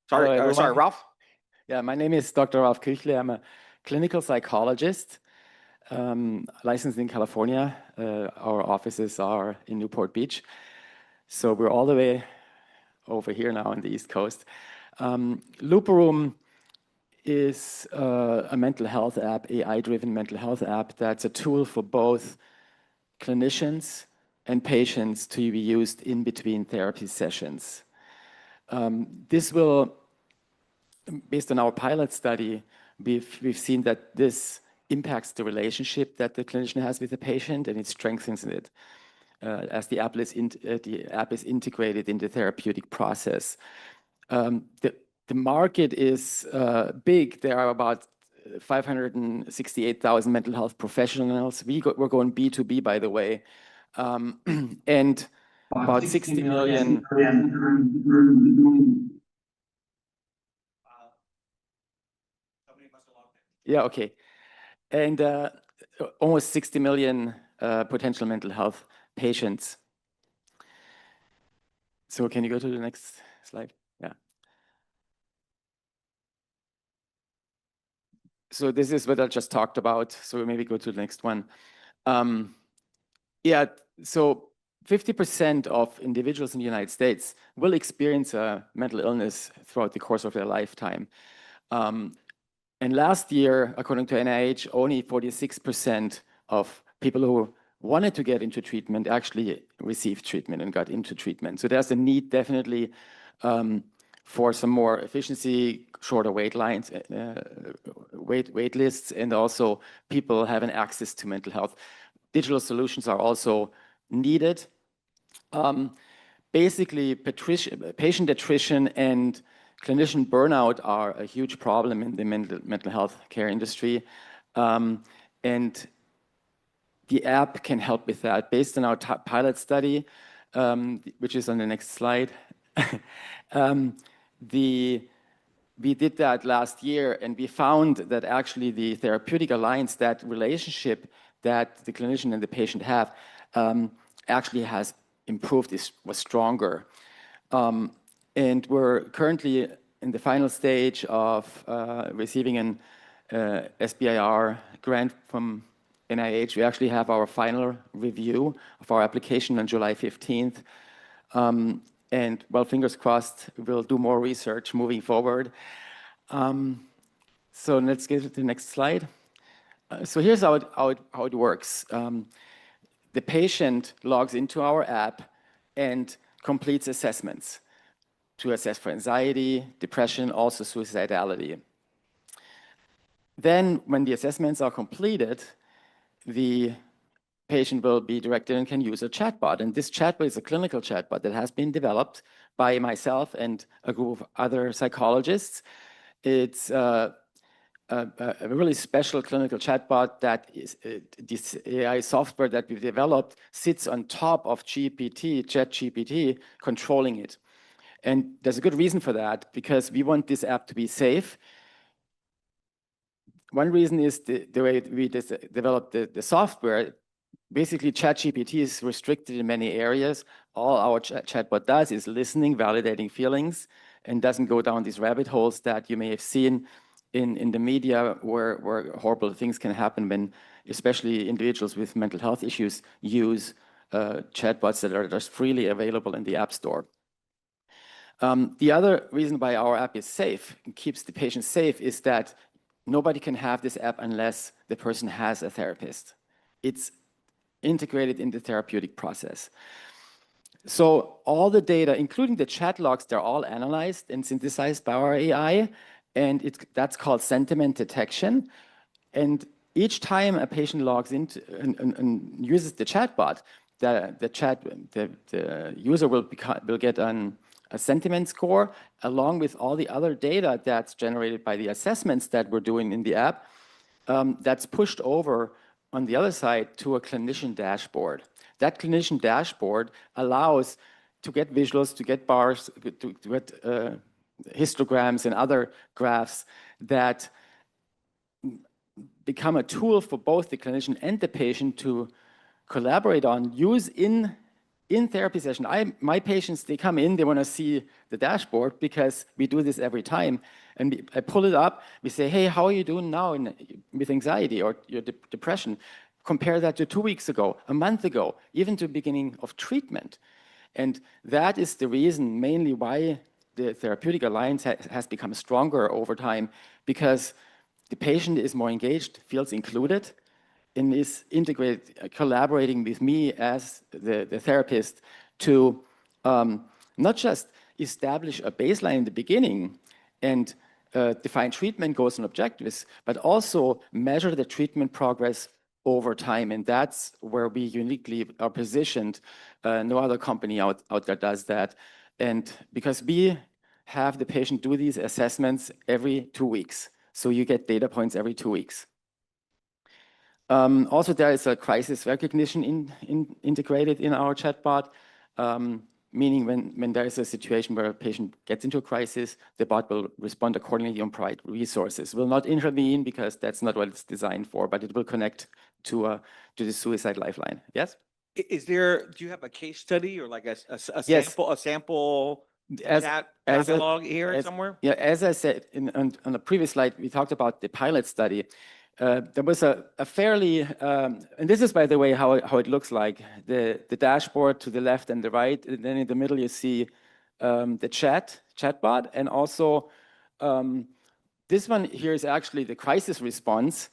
Sorry, Ralph. Yeah, my name is Dr. Ralph Kuechle. I'm a clinical psychologist, licensed in California. Our offices are in Newport Beach. So we're all the way over here now on the East Coast. LooperRoom is a mental health app, AI-driven mental health app that's a tool for both clinicians and patients to be used in between therapy sessions. This will, based on our pilot study, we've seen that this impacts the relationship that the clinician has with the patient, and it strengthens it as the app is integrated in the therapeutic process. The market is big. There are about 568,000 mental health professionals. We're going B2B, by the way, and about 60 million. Yeah, okay. And almost 60 million potential mental health patients. So can you go to the next slide? Yeah. So this is what I just talked about. So maybe go to the next one. Yeah, so 50% of individuals in the United States will experience a mental illness throughout the course of their lifetime. And last year, according to NIH, only 46% of people who wanted to get into treatment actually received treatment and got into treatment. So there's a need definitely for some more efficiency, shorter wait lists, and also people having access to mental health. Digital solutions are also needed. Basically, patient attrition and clinician burnout are a huge problem in the mental health care industry. And the app can help with that. Based on our pilot study, which is on the next slide, we did that last year, and we found that actually the therapeutic alliance, that relationship that the clinician and the patient have, actually has improved, was stronger. And we're currently in the final stage of receiving an SBIR grant from NIH. We actually have our final review of our application on July 15th. And well, fingers crossed, we'll do more research moving forward. So let's get to the next slide. So here's how it works. The patient logs into our app and completes assessments to assess for anxiety, depression, also suicidality. Then when the assessments are completed, the patient will be directed and can use a chatbot. And this chatbot is a clinical chatbot that has been developed by myself and a group of other psychologists. It's a really special clinical chatbot that is this AI software that we've developed sits on top of ChatGPT, controlling it. And there's a good reason for that, because we want this app to be safe. One reason is the way we developed the software. Basically, ChatGPT is restricted in many areas. All our chatbot does is listening, validating feelings, and doesn't go down these rabbit holes that you may have seen in the media where horrible things can happen when especially individuals with mental health issues use chatbots that are just freely available in the App Store. The other reason why our app is safe and keeps the patient safe is that nobody can have this app unless the person has a therapist. It's integrated in the therapeutic process. So all the data, including the chat logs, they're all analyzed and synthesized by our AI, and that's called sentiment detection. And each time a patient logs into and uses the chatbot, the user will get a sentiment score along with all the other data that's generated by the assessments that we're doing in the app. That's pushed over on the other side to a clinician dashboard. That clinician dashboard allows to get visuals, to get bars, to get histograms and other graphs that become a tool for both the clinician and the patient to collaborate on, use in in therapy session, my patients, they come in, they want to see the dashboard because we do this every time. And I pull it up, we say, hey, how are you doing now with anxiety or your depression? Compare that to 2 weeks ago, a month ago, even to the beginning of treatment. And that is the reason mainly why the therapeutic alliance has become stronger over time, because the patient is more engaged, feels included, and is integrated, collaborating with me as the therapist to not just establish a baseline in the beginning and define treatment goals and objectives, but also measure the treatment progress over time. And that's where we uniquely are positioned. No other company out there does that. And because we have the patient do these assessments every 2 weeks. So you get data points every 2 weeks. Also, there is a crisis recognition integrated in our chatbot, meaning when there is a situation where a patient gets into a crisis, the bot will respond accordingly and provide resources. Will not intervene because that's not what it's designed for, but it will connect to the suicide lifeline. Yes? Do you have a case study or like a Yes. sample As catalog here somewhere? Yeah, as I said on the previous slide, we talked about the pilot study. There was a fairly, and this is, by the way, how it looks like. The dashboard to the left and the right, and then in the middle you see the chatbot, and also this one here is actually the crisis response.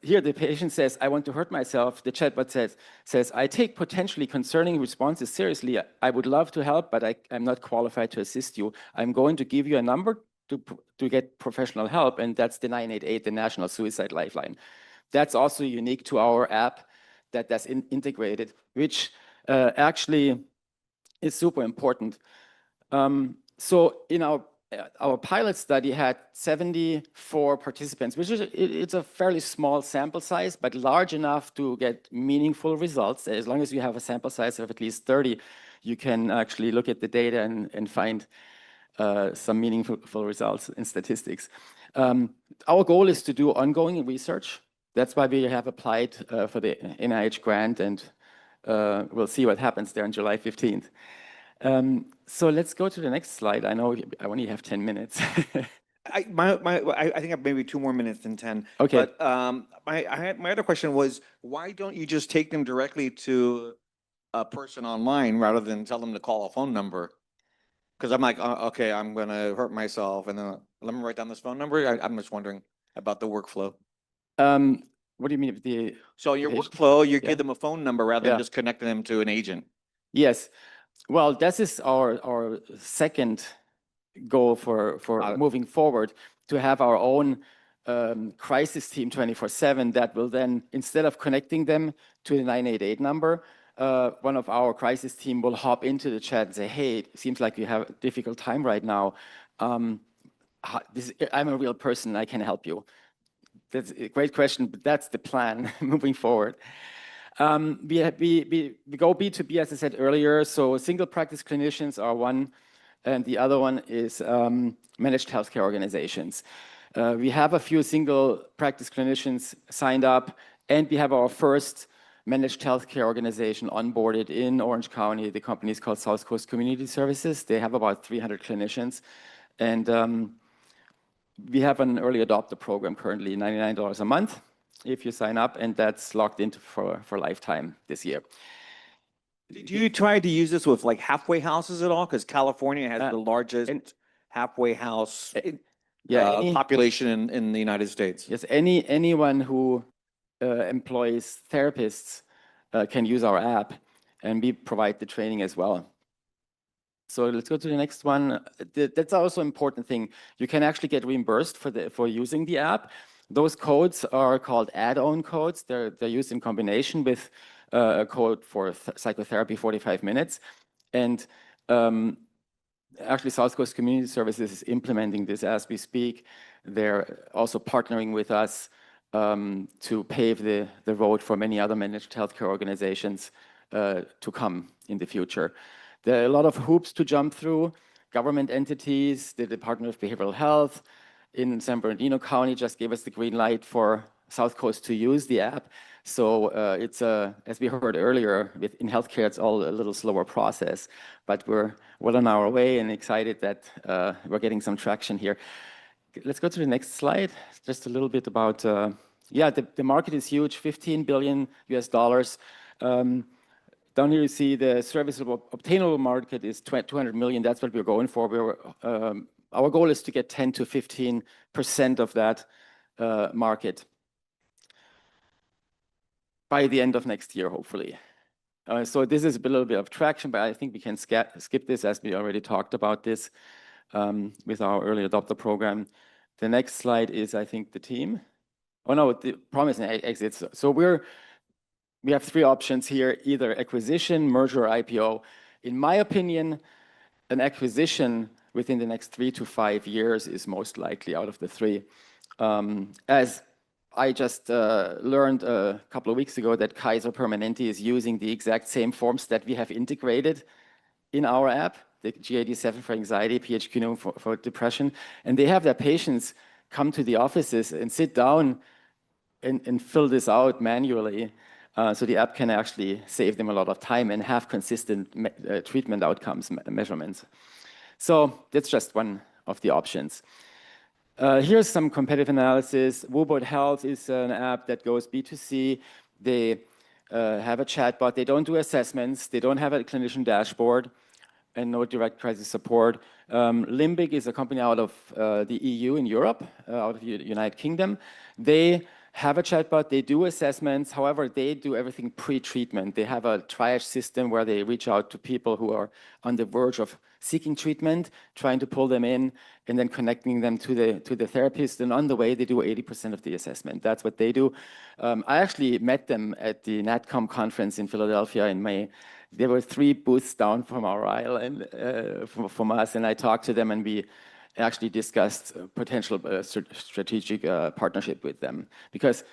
Here the patient says, I want to hurt myself. The chatbot says, I take potentially concerning responses seriously. I would love to help, but I'm not qualified to assist you. I'm going to give you a number to get professional help, and that's the 988, the National Suicide Lifeline. That's also unique to our app that's integrated, which actually is super important. So in our pilot study had 74 participants, which is it's a fairly small sample size, but large enough to get meaningful results. As long as you have a sample size of at least 30, you can actually look at the data and find some meaningful results in statistics. Our goal is to do ongoing research. That's why we have applied for the NIH grant, and we'll see what happens there on July 15th. So let's go to the next slide. I know I only have 10 minutes. I think I have maybe 2 more minutes than 10. Okay. But my other question was, why don't you just take them directly to a person online rather than tell them to call a phone number? Because I'm like, okay, I'm going to hurt myself, and then let me write down this phone number. I'm just wondering about the workflow. What do you mean? So your workflow, you give them a phone number rather than just connecting them to an agent. Yes. Well, this is our second goal for moving forward, to have our own crisis team 24/7 that will then, instead of connecting them to the 988 number, one of our crisis team will hop into the chat and say, hey, it seems like you have a difficult time right now. I'm a real person, I can help you. That's a great question, but that's the plan moving forward. We go B2B, as I said earlier, so single practice clinicians are one, and the other one is managed healthcare organizations. We have a few single practice clinicians signed up, and we have our first managed healthcare organization onboarded in Orange County. The company is called South Coast Community Services. They have about 300 clinicians, and we have an early adopter program currently, $99 a month if you sign up, and that's locked into for lifetime this year. Do you try to use this with like halfway houses at all? Because California has the largest halfway house population in the United States. Yes, anyone who employs therapists can use our app, and we provide the training as well. So let's go to the next one. That's also an important thing. You can actually get reimbursed for using the app. Those codes are called add-on codes. They're used in combination with a code for psychotherapy 45 minutes. And actually, South Coast Community Services is implementing this as we speak. They're also partnering with us to pave the road for many other managed healthcare organizations to come in the future. There are a lot of hoops to jump through. Government entities, the Department of Behavioral Health in San Bernardino County just gave us the green light for South Coast to use the app. So it's as we heard earlier, in healthcare, it's all a little slower process, but we're well on our way and excited that we're getting some traction here. Let's go to the next slide. Just a little bit about, yeah, the market is huge, $15 billion US. Down here you see the serviceable obtainable market is 200 million. That's what we're going for. Our goal is to get 10 to 15% of that market by the end of next year, hopefully. So this is a little bit of traction, but I think we can skip this as we already talked about this with our early adopter program. The next slide is, I think, the team. Oh no, the promising exits. So we have three options here, either acquisition, merger, or IPO. In my opinion, an acquisition within the next 3 to 5 years is most likely out of the three. As I just learned a couple of weeks ago that Kaiser Permanente is using the exact same forms that we have integrated in our app, the GAD-7 for anxiety, PHQ-9 for depression, and they have their patients come to the offices and sit down and fill this out manually. So the app can actually save them a lot of time and have consistent treatment outcomes measurements. So that's just one of the options. Here's some competitive analysis. Wubot Health is an app that goes B2C. They have a chatbot. They don't do assessments. They don't have a clinician dashboard and no direct crisis support. Limbic is a company out of the EU in Europe, out of the United Kingdom. They have a chatbot, they do assessments, however, they do everything pre-treatment. They have a triage system where they reach out to people who are on the verge of seeking treatment, trying to pull them in, and then connecting them to the therapist. And on the way, they do 80% of the assessment. That's what they do. I actually met them at the NatCom conference in Philadelphia in May. There were 3 booths down from our aisle and from us, and I talked to them, and we actually discussed potential strategic partnership with them, because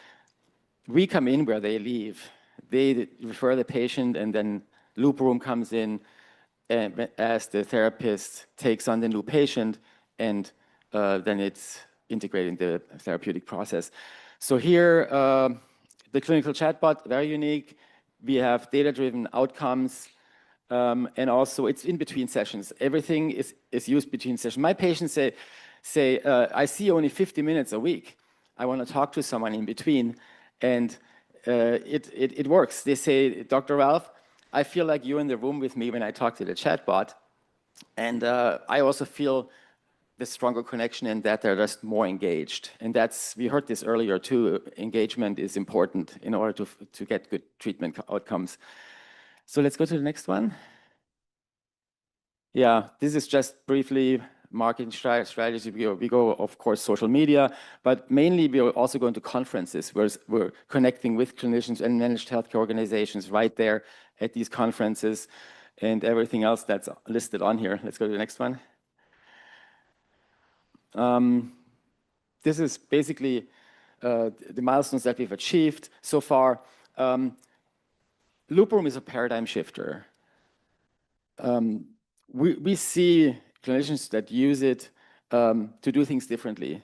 we come in where they leave. They refer the patient, and then LooperRoom comes in as the therapist takes on the new patient, and then it's integrating the therapeutic process. So here, the clinical chatbot, very unique. We have data-driven outcomes. And also, it's in between sessions. Everything is used between sessions. My patients say I see only 50 minutes a week. I want to talk to someone in between. And it works. They say, Dr. Ralph, I feel like you're in the room with me when I talk to the chatbot. And I also feel the stronger connection in that they're just more engaged. And we heard this earlier too, engagement is important in order to get good treatment outcomes. So let's go to the next one. Yeah, this is just briefly marketing strategy. We go, of course, social media, but mainly we are also going to conferences where we're connecting with clinicians and managed healthcare organizations right there at these conferences and everything else that's listed on here. Let's go to the next one. This is basically the milestones that we've achieved so far. LooperRoom is a paradigm shifter. We see clinicians that use it to do things differently.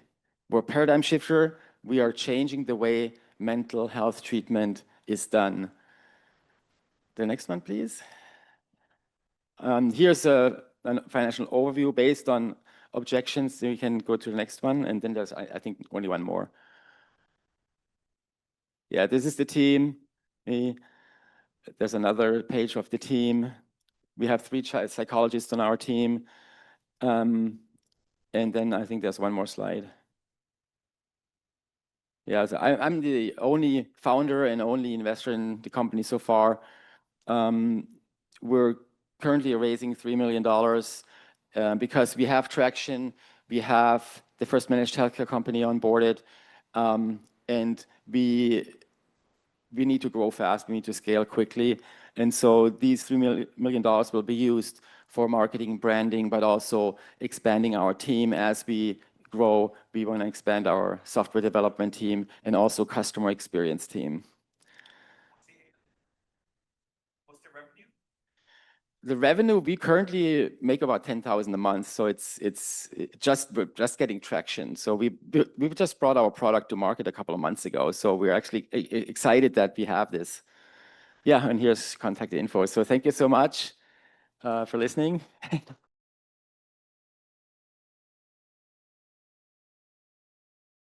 We're a paradigm shifter. We are changing the way mental health treatment is done. The next one, please. Here's a financial overview based on objections. So you can go to the next one, and then there's, I think, only one more. Yeah, this is the team. There's another page of the team. We have 3 psychologists on our team. And then I think there's one more slide. Yeah, so I'm the only founder and only investor in the company so far. We're currently raising $3 million because we have traction. We have the first managed healthcare company onboarded, and we need to grow fast. We need to scale quickly. And so these $3 million will be used for marketing, branding, but also expanding our team as we grow. We want to expand our software development team and also customer experience team. What's the revenue? The revenue, we currently make about 10,000 a month, so we're just getting traction. So we've just brought our product to market a couple of months ago, so we're actually excited that we have this. Yeah, and here's contact info. So thank you so much for listening.